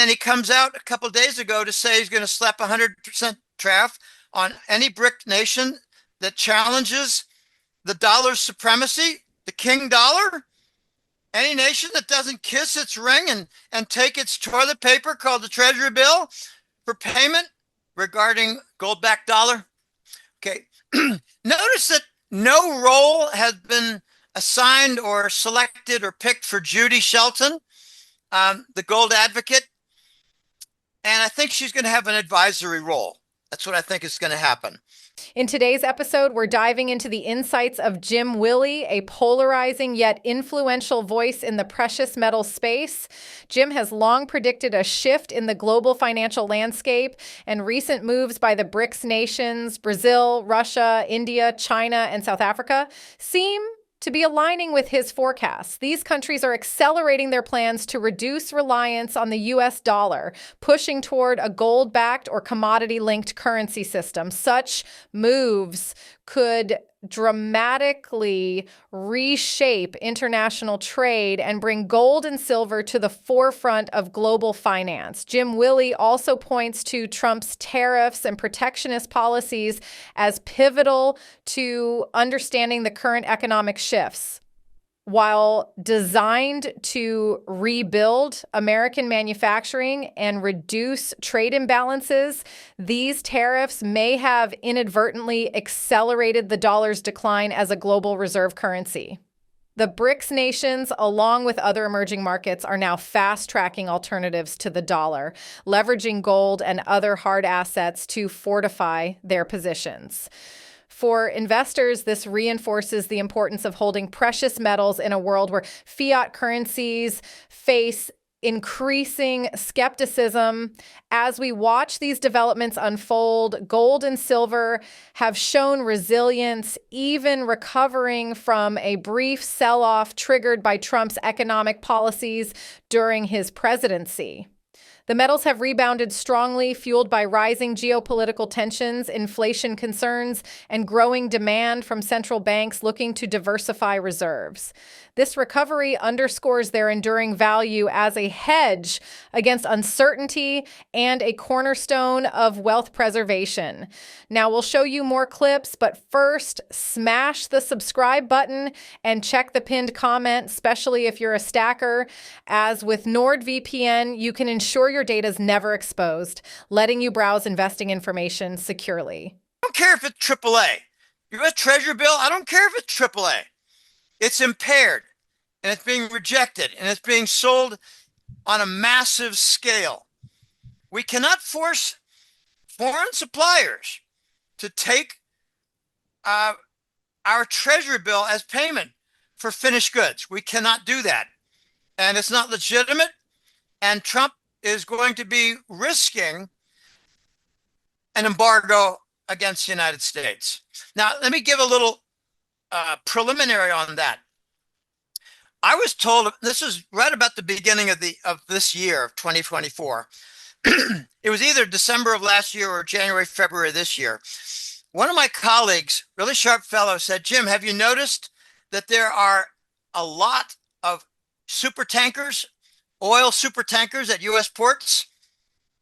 then he comes out a couple of days ago to say he's going to slap 100% tariff on any BRIC nation that challenges the dollar's supremacy, the king dollar. Any nation that doesn't kiss its ring and take its toilet paper called the Treasury bill for payment regarding gold-backed dollar. Okay. Notice that no role has been assigned or selected or picked for Judy Shelton, the gold advocate. And I think she's going to have an advisory role. That's what I think is going to happen. In today's episode, we're diving into the insights of Jim Willie, a polarizing yet influential voice in the precious metal space. Jim has long predicted a shift in the global financial landscape, and recent moves by the BRICS nations, Brazil, Russia, India, China, and South Africa, seem to be aligning with his forecasts. These countries are accelerating their plans to reduce reliance on the US dollar, pushing toward a gold-backed or commodity-linked currency system. Such moves could dramatically reshape international trade and bring gold and silver to the forefront of global finance. Jim Willie also points to Trump's tariffs and protectionist policies as pivotal to understanding the current economic shifts. While designed to rebuild American manufacturing and reduce trade imbalances, these tariffs may have inadvertently accelerated the dollar's decline as a global reserve currency. The BRICS nations, along with other emerging markets, are now fast-tracking alternatives to the dollar, leveraging gold and other hard assets to fortify their positions. For investors, this reinforces the importance of holding precious metals in a world where fiat currencies face increasing skepticism. As we watch these developments unfold, gold and silver have shown resilience, even recovering from a brief sell-off triggered by Trump's economic policies during his presidency. The metals have rebounded strongly, fueled by rising geopolitical tensions, inflation concerns, and growing demand from central banks looking to diversify reserves. This recovery underscores their enduring value as a hedge against uncertainty and a cornerstone of wealth preservation. Now, we'll show you more clips, but first, smash the subscribe button and check the pinned comment, especially if you're a stacker. As with NordVPN, you can ensure your data is never exposed, letting you browse investing information securely. I don't care if it's AAA. U.S. Treasury bill, I don't care if it's AAA. It's impaired, and it's being rejected, and it's being sold on a massive scale. We cannot force foreign suppliers to take our Treasury bill as payment for finished goods. We cannot do that, and it's not legitimate, and Trump is going to be risking an embargo against the United States. Now, let me give a little preliminary on that. I was told, this is right about the beginning of this year of 2024. It was either December of last year or January, February this year. One of my colleagues, really sharp fellow, said, Jim, have you noticed that there are a lot of super tankers, oil super tankers at U.S. ports?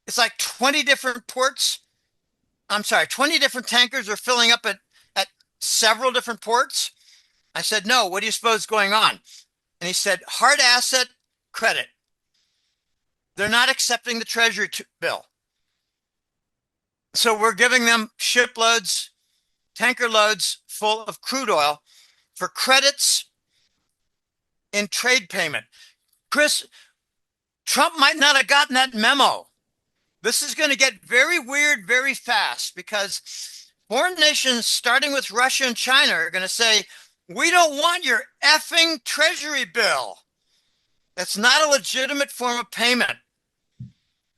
It's like 20 different ports. 20 different tankers are filling up at several different ports. I said, no, what do you suppose is going on? And he said, hard asset credit. They're not accepting the Treasury bill. So we're giving them shiploads, tanker loads full of crude oil for credits in trade payment. Chris, Trump might not have gotten that memo. This is going to get very weird very fast because foreign nations, starting with Russia and China, are going to say, we don't want your effing Treasury bill. That's not a legitimate form of payment.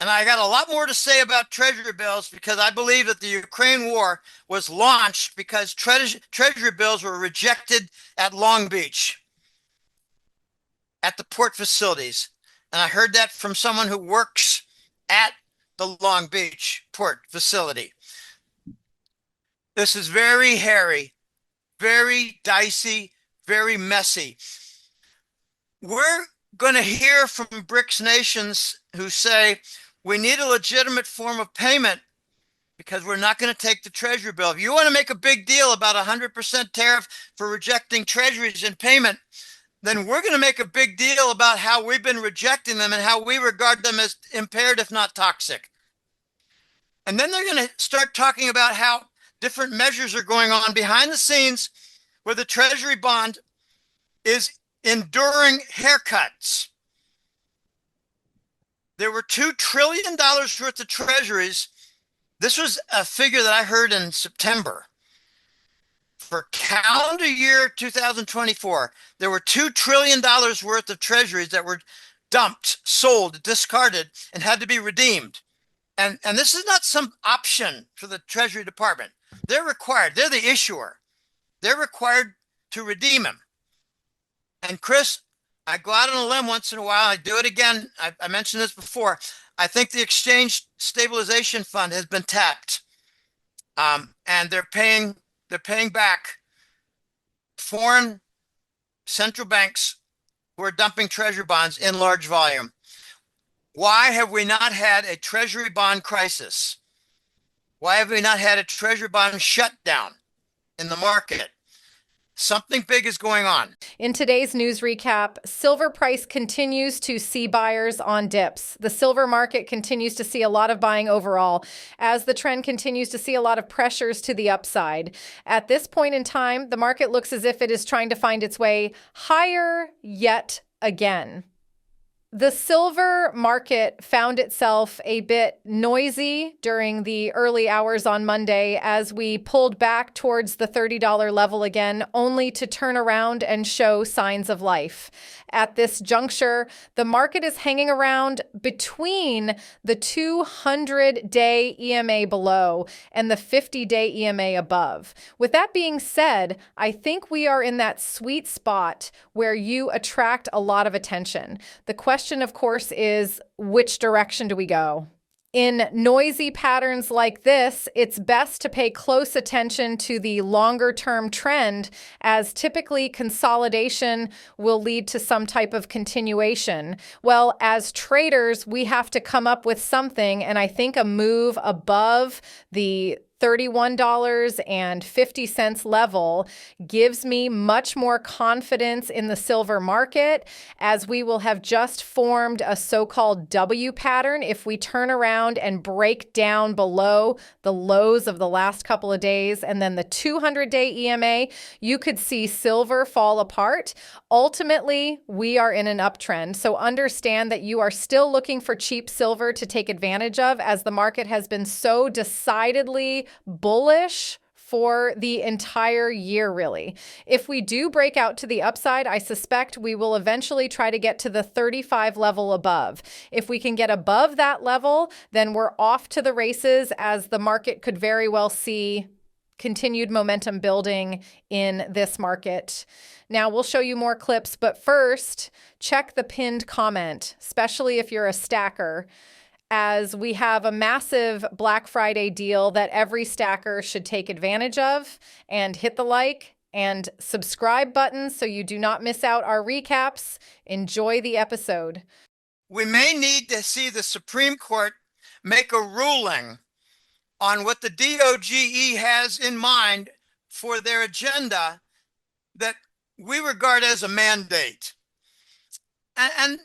And I got a lot more to say about Treasury bills because I believe that the Ukraine war was launched because Treasury bills were rejected at Long Beach, at the port facilities. And I heard that from someone who works at the Long Beach port facility. This is very hairy, very dicey, very messy. We're going to hear from BRICS nations who say we need a legitimate form of payment because we're not going to take the Treasury bill. If you want to make a big deal about 100% tariff for rejecting Treasuries in payment, then we're going to make a big deal about how we've been rejecting them and how we regard them as impaired, if not toxic. And then they're going to start talking about how different measures are going on behind the scenes where the Treasury bond is enduring haircuts. There were $2 trillion worth of treasuries. This was a figure that I heard in September. For calendar year 2024, there were $2 trillion worth of treasuries that were dumped, sold, discarded, and had to be redeemed. And this is not some option for the Treasury Department. They're required. They're the issuer. They're required to redeem them. And Chris, I go out on a limb once in a while. I do it again. I mentioned this before. I think the Exchange Stabilization Fund has been tapped, and they're paying back foreign central banks who are dumping treasury bonds in large volume. Why have we not had a treasury bond crisis? Why have we not had a treasury bond shutdown in the market? Something big is going on. In today's news recap, silver price continues to see buyers on dips. The silver market continues to see a lot of buying overall as the trend continues to see a lot of pressures to the upside. At this point in time, the market looks as if it is trying to find its way higher yet again. The silver market found itself a bit noisy during the early hours on Monday as we pulled back towards the $30 level again, only to turn around and show signs of life. At this juncture, the market is hanging around between the 200-day EMA below and the 50-day EMA above. With that being said, I think we are in that sweet spot where you attract a lot of attention. The question, of course, is which direction do we go? In noisy patterns like this, it's best to pay close attention to the longer-term trend, as typically consolidation will lead to some type of continuation. Well, as traders, we have to come up with something, and I think a move above the $31.50 level gives me much more confidence in the silver market, as we will have just formed a so-called W pattern. If we turn around and break down below the lows of the last couple of days and then the 200-day EMA, you could see silver fall apart. Ultimately, we are in an uptrend. So understand that you are still looking for cheap silver to take advantage of, as the market has been so decidedly bullish for the entire year, really. If we do break out to the upside, I suspect we will eventually try to get to the 35 level above. If we can get above that level, then we're off to the races, as the market could very well see continued momentum building in this market. Now, we'll show you more clips, but first, check the pinned comment, especially if you're a stacker, as we have a massive Black Friday deal that every stacker should take advantage of. And hit the like and subscribe button so you do not miss out our recaps. Enjoy the episode. We may need to see the Supreme Court make a ruling on what the DOGE has in mind for their agenda that we regard as a mandate. And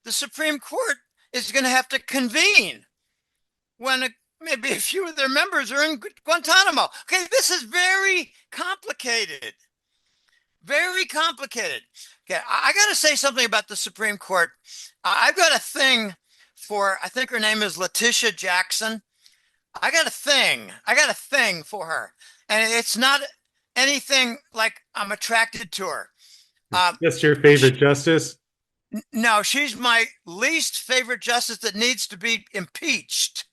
the Supreme Court is going to have to convene when maybe a few of their members are in Guantanamo. Okay, this is very complicated. Very complicated. Okay, I got to say something about the Supreme Court. I've got a thing for, I think her name is Letitia Jackson. I got a thing for her. And it's not anything like I'm attracted to her. That's your favorite justice? No, she's my least favorite justice that needs to be impeached.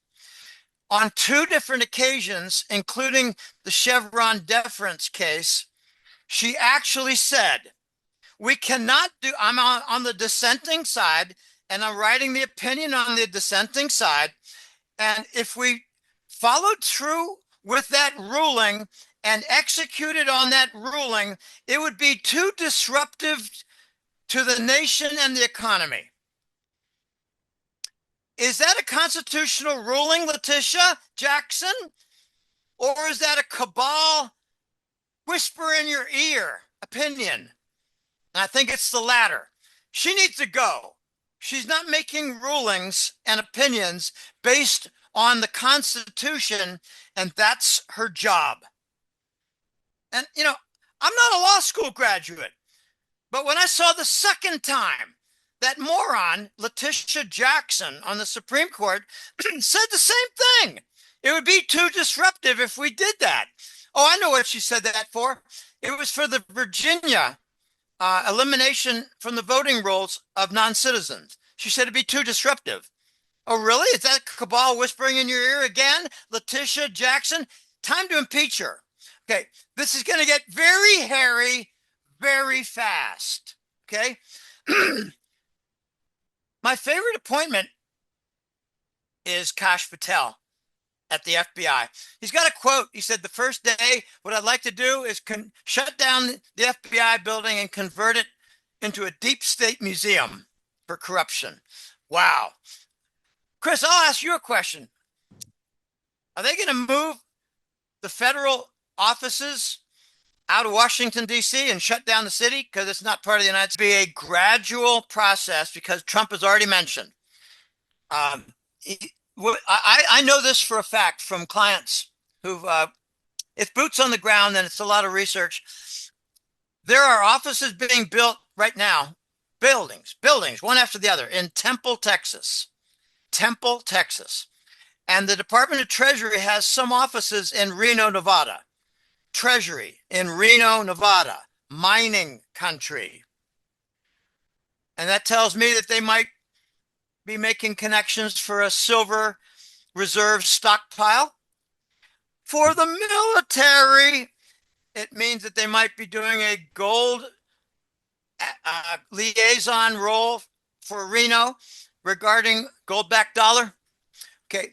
On two different occasions, including the Chevron deference case, she actually said, we cannot do, I'm on the dissenting side, and I'm writing the opinion on the dissenting side. And if we followed through with that ruling and executed on that ruling, it would be too disruptive to the nation and the economy. Is that a constitutional ruling, Letitia Jackson? Or is that a cabal whisper in your ear opinion? And I think it's the latter. She needs to go. She's not making rulings and opinions based on the Constitution, and that's her job. And, you know, I'm not a law school graduate, but when I saw the second time that moron, Letitia Jackson, on the Supreme Court said the same thing. It would be too disruptive if we did that. Oh, I know what she said that for. It was for the Virginia elimination from the voting rolls of non-citizens. She said it'd be too disruptive. Oh, really? Is that cabal whispering in your ear again? Letitia Jackson? Time to impeach her. Okay, this is going to get very hairy very fast. Okay? My favorite appointment is Kash Patel at the FBI. He's got a quote. He said, the first day, what I'd like to do is shut down the FBI building and convert it into a deep state museum for corruption. Wow. Chris, I'll ask you a question. Are they going to move the federal offices out of Washington, D.C. and shut down the city because it's not part of the United States? Be a gradual process because Trump has already mentioned. I know this for a fact from clients who've, it's boots on the ground and it's a lot of research. There are offices being built right now, buildings, one after the other in Temple, Texas. And the Department of Treasury has some offices in Reno, Nevada. Treasury in Reno, Nevada, mining country. And that tells me that they might be making connections for a silver reserve stockpile. For the military, it means that they might be doing a gold liaison role for Reno regarding gold-backed dollar. Okay.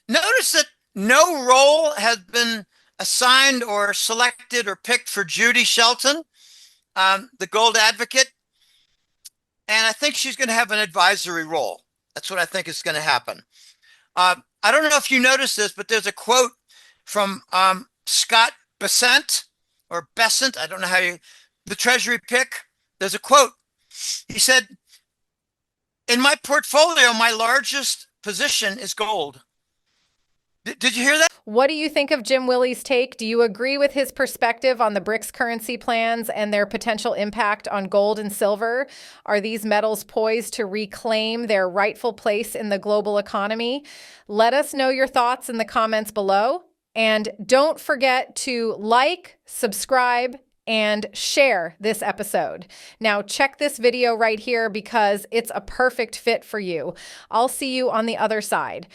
Notice that no role has been assigned or selected or picked for Judy Shelton, the gold advocate. And I think she's going to have an advisory role. That's what I think is going to happen. I don't know if you noticed this, but there's a quote from Scott Bessent or Bessent. I don't know how the Treasury pick. There's a quote. He said, in my portfolio, my largest position is gold. Did you hear that? What do you think of Jim Willie's take? Do you agree with his perspective on the BRICS currency plans and their potential impact on gold and silver? Are these metals poised to reclaim their rightful place in the global economy? Let us know your thoughts in the comments below. And don't forget to like, subscribe, and share this episode. Now check this video right here because it's a perfect fit for you. I'll see you on the other side.